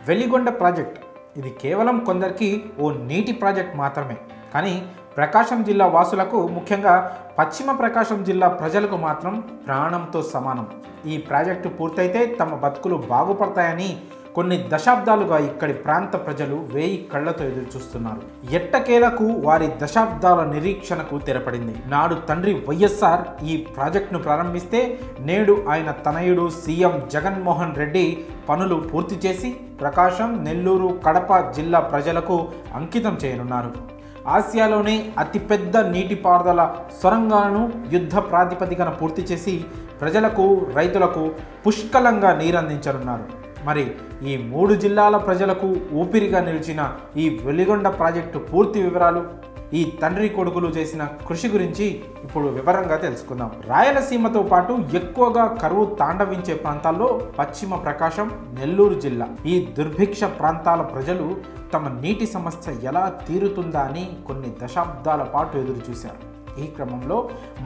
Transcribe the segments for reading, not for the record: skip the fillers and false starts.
Veligonda project ఇది కేవలం కొందరికి ఓ నీటి ప్రాజెక్ట్ మాత్రమే. కానీ ప్రకాశం జిల్లా వాసులకు, ముఖ్యంగా పశ్చిమ ప్రకాశం జిల్లా ప్రజలకు మాత్రం ప్రాణంతో సమానం. ఈ ప్రాజెక్టు పూర్తయితే తమ బతుకులు బాగుపడతాయని కొన్ని దశాబ్దాలుగా ఇక్కడి ప్రాంత ప్రజలు వేయి కళ్లతో ఎదురుచూస్తున్నారు. ఎట్టకేలకు వారి దశాబ్దాల నిరీక్షణకు తెరపడింది. నాడు తండ్రి వైఎస్ఆర్ ఈ ప్రాజెక్టును ప్రారంభిస్తే, నేడు ఆయన తనయుడు సీఎం జగన్మోహన్ రెడ్డి పనులు పూర్తి చేసి ప్రకాశం, నెల్లూరు, కడప జిల్లా ప్రజలకు అంకితం చేయనున్నారు. ఆసియాలోనే అతిపెద్ద నీటిపారుదల సొరంగాలను యుద్ధ ప్రాతిపదికన పూర్తి చేసి ప్రజలకు, రైతులకు పుష్కలంగా నీరందించనున్నారు. మరి ఈ 3 జిల్లాల ప్రజలకు ఊపిరిగా నిలిచిన ఈ వెలిగొండ ప్రాజెక్టు పూర్తి వివరాలు, ఈ తండ్రి కొడుకులు చేసిన కృషి గురించి ఇప్పుడు వివరంగా తెలుసుకుందాం. రాయలసీమతో పాటు ఎక్కువగా కరువు తాండవించే ప్రాంతాల్లో పశ్చిమ ప్రకాశం, నెల్లూరు జిల్లా ఈ దుర్భిక్ష ప్రాంతాల ప్రజలు తమ నీటి సమస్య ఎలా తీరుతుందా అని కొన్ని దశాబ్దాల పాటు ఎదురు చూశారు. ఈ క్రమంలో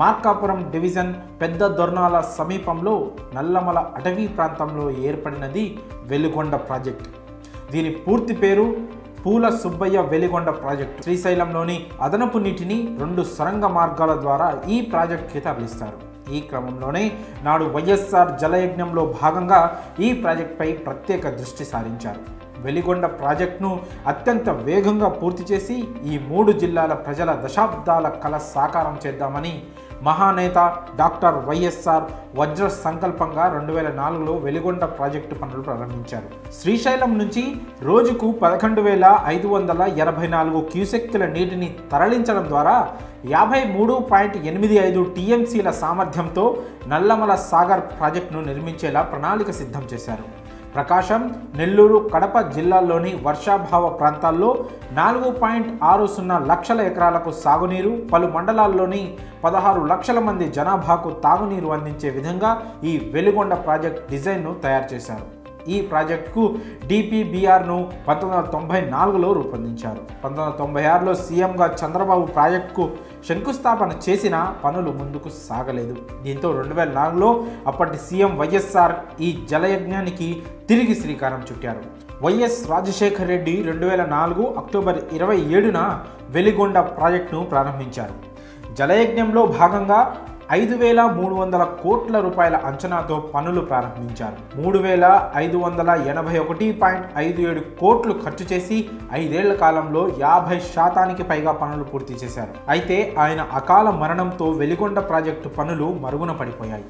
మార్కాపురం డివిజన్ పెద్ద దొర్నాల సమీపంలో నల్లమల అటవీ ప్రాంతంలో ఏర్పడినది వెలిగొండ ప్రాజెక్ట్. దీని పూర్తి పేరు పూల సుబ్బయ్య వెలిగొండ ప్రాజెక్ట్. శ్రీశైలంలోని అదనపు నీటిని 2 సొరంగ మార్గాల ద్వారా ఈ ప్రాజెక్టుకి తరలిస్తారు. ఈ క్రమంలోనే నాడు వైఎస్ఆర్ జలయజ్ఞంలో భాగంగా ఈ ప్రాజెక్టుపై ప్రత్యేక దృష్టి సారించారు. వెలిగొండ ప్రాజెక్టును అత్యంత వేగంగా పూర్తి చేసి ఈ 3 జిల్లాల ప్రజల దశాబ్దాల కల సాకారం చేద్దామని మహానేత డాక్టర్ వైఎస్ఆర్ వజ్ర సంకల్పంగా 2004లో వెలిగొండ ప్రాజెక్టు పనులు ప్రారంభించారు. శ్రీశైలం నుంచి రోజుకు 11,584 క్యూసెక్కుల నీటిని తరలించడం ద్వారా 53.85 టీఎంసీల సామర్థ్యంతో నల్లమల సాగర్ ప్రాజెక్టును నిర్మించేలా ప్రణాళిక సిద్ధం చేశారు. ప్రకాశం, నెల్లూరు, కడప జిల్లాల్లోని వర్షాభావ ప్రాంతాల్లో 4.60 లక్షల ఎకరాలకు సాగునీరు, పలు మండలాల్లోని 16 లక్షల మంది జనాభాకు తాగునీరు అందించే విధంగా ఈ వెలిగొండ ప్రాజెక్ట్ డిజైన్ను తయారు చేశారు. ఈ ప్రాజెక్టుకు డిపిబిఆర్ను 1994లో రూపొందించారు. 1996లో సీఎంగా చంద్రబాబు ప్రాజెక్టుకు శంకుస్థాపన చేసినా పనులు ముందుకు సాగలేదు. దీంతో 2004లో అప్పటి సీఎం వైఎస్ఆర్ ఈ జలయజ్ఞానికి తిరిగి శ్రీకారం చుట్టారు. వైఎస్ రాజశేఖర్ రెడ్డి 2004 అక్టోబర్ 27న వెలిగొండ ప్రాజెక్టును ప్రారంభించారు. జలయజ్ఞంలో భాగంగా 5,300 కోట్ల రూపాయల అంచనాతో పనులు ప్రారంభించారు. 3,581.57 కోట్లు ఖర్చు చేసి 5 ఏళ్ల కాలంలో 50% పైగా పనులు పూర్తి చేశారు. అయితే ఆయన అకాల మరణంతో వెలిగొండ ప్రాజెక్టు పనులు మరుగున పడిపోయాయి.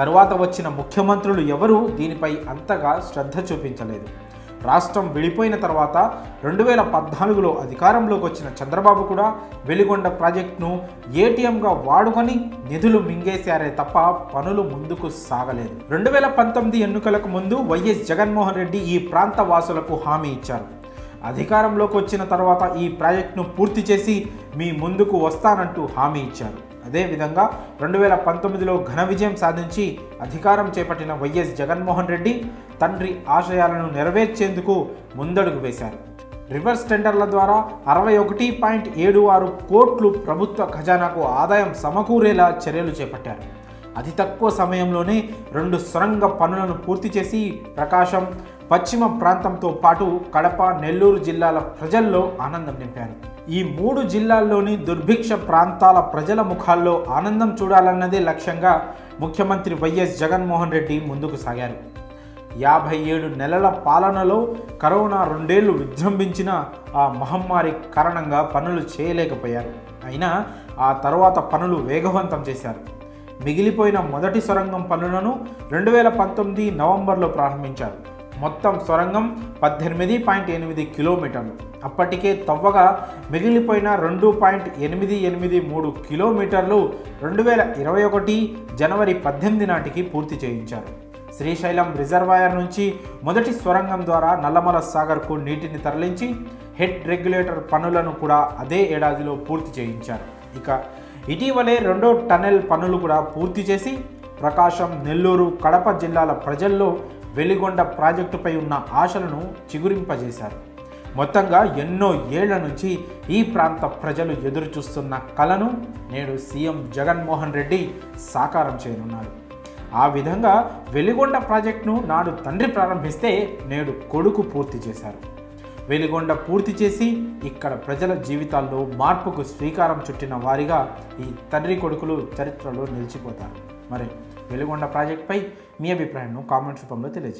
తరువాత వచ్చిన ముఖ్యమంత్రులు ఎవరూ దీనిపై అంతగా శ్రద్ధ చూపించలేదు. రాష్ట్రం విడిపోయిన తర్వాత 2014లో అధికారంలోకి వచ్చిన చంద్రబాబు కూడా వెలిగొండ ప్రాజెక్టును ఏటీఎంగా వాడుకొని నిధులు మింగేశారే తప్ప పనులు ముందుకు సాగలేదు. 2019 ఎన్నికలకు ముందు వైఎస్ జగన్మోహన్ రెడ్డి ఈ ప్రాంత వాసులకు హామీ ఇచ్చారు. అధికారంలోకి వచ్చిన తర్వాత ఈ ప్రాజెక్టును పూర్తి చేసి మీ ముందుకు వస్తానంటూ హామీ ఇచ్చారు. అదేవిధంగా 2019లో ఘన విజయం సాధించి అధికారం చేపట్టిన వైఎస్ జగన్మోహన్ రెడ్డి తండ్రి ఆశయాలను నెరవేర్చేందుకు ముందడుగు వేశారు. రివర్స్ టెండర్ల ద్వారా 61.76 కోట్లు ప్రభుత్వ ఖజానాకు ఆదాయం సమకూరేలా చర్యలు చేపట్టారు. అతి తక్కువ సమయంలోనే 2 సొరంగ పనులను పూర్తి చేసి ప్రకాశం, పశ్చిమ ప్రాంతంతో పాటు కడప, నెల్లూరు జిల్లాల ప్రజల్లో ఆనందం నింపారు. ఈ 3 జిల్లాల్లోని దుర్భిక్ష ప్రాంతాల ప్రజల ముఖాల్లో ఆనందం చూడాలన్నదే లక్ష్యంగా ముఖ్యమంత్రి వైఎస్ జగన్మోహన్ రెడ్డి ముందుకు సాగారు. 57 నెలల పాలనలో కరోనా 2 ఏళ్లు విజృంభించిన ఆ మహమ్మారి కారణంగా పనులు చేయలేకపోయారు. అయినా ఆ తర్వాత పనులు వేగవంతం చేశారు. మిగిలిపోయిన మొదటి సొరంగం పనులను 2019 నవంబర్లో ప్రారంభించారు. మొత్తం సొరంగం 18.8 కిలోమీటర్లు. అప్పటికే తవ్వగా మిగిలిపోయిన 2.883 కిలోమీటర్లు 2021 జనవరి 18 నాటికి పూర్తి చేయించారు. శ్రీశైలం రిజర్వాయర్ నుంచి మొదటి సొరంగం ద్వారా నల్లమల సాగర్కు నీటిని తరలించి హెడ్ రెగ్యులేటర్ పనులను కూడా అదే ఏడాదిలో పూర్తి చేయించారు. ఇక ఇటీవలే 2వ టన్నెల్ పనులు కూడా పూర్తి చేసి ప్రకాశం, నెల్లూరు, కడప జిల్లాల ప్రజల్లో వెలిగొండ ప్రాజెక్టుపై ఉన్న ఆశలను చిగురింపజేశారు. మొత్తంగా ఎన్నో ఏళ్ల నుంచి ఈ ప్రాంత ప్రజలు ఎదురు చూస్తున్న కలను నేడు సీఎం జగన్మోహన్ రెడ్డి సాకారం చేయనున్నారు. ఆ విధంగా వెలిగొండ ప్రాజెక్టును నాడు తండ్రి ప్రారంభిస్తే నేడు కొడుకు పూర్తి చేశారు. వెలిగొండ పూర్తి చేసి ఇక్కడ ప్రజల జీవితాల్లో మార్పుకు శ్రీకారం చుట్టిన వారిగా ఈ తండ్రి కొడుకులు చరిత్రలో నిలిచిపోతారు. మరి వెలిగొండ ప్రాజెక్టుపై మీ అభిప్రాయాన్ని కామెంట్స్ రూపంలో తెలియజేయండి.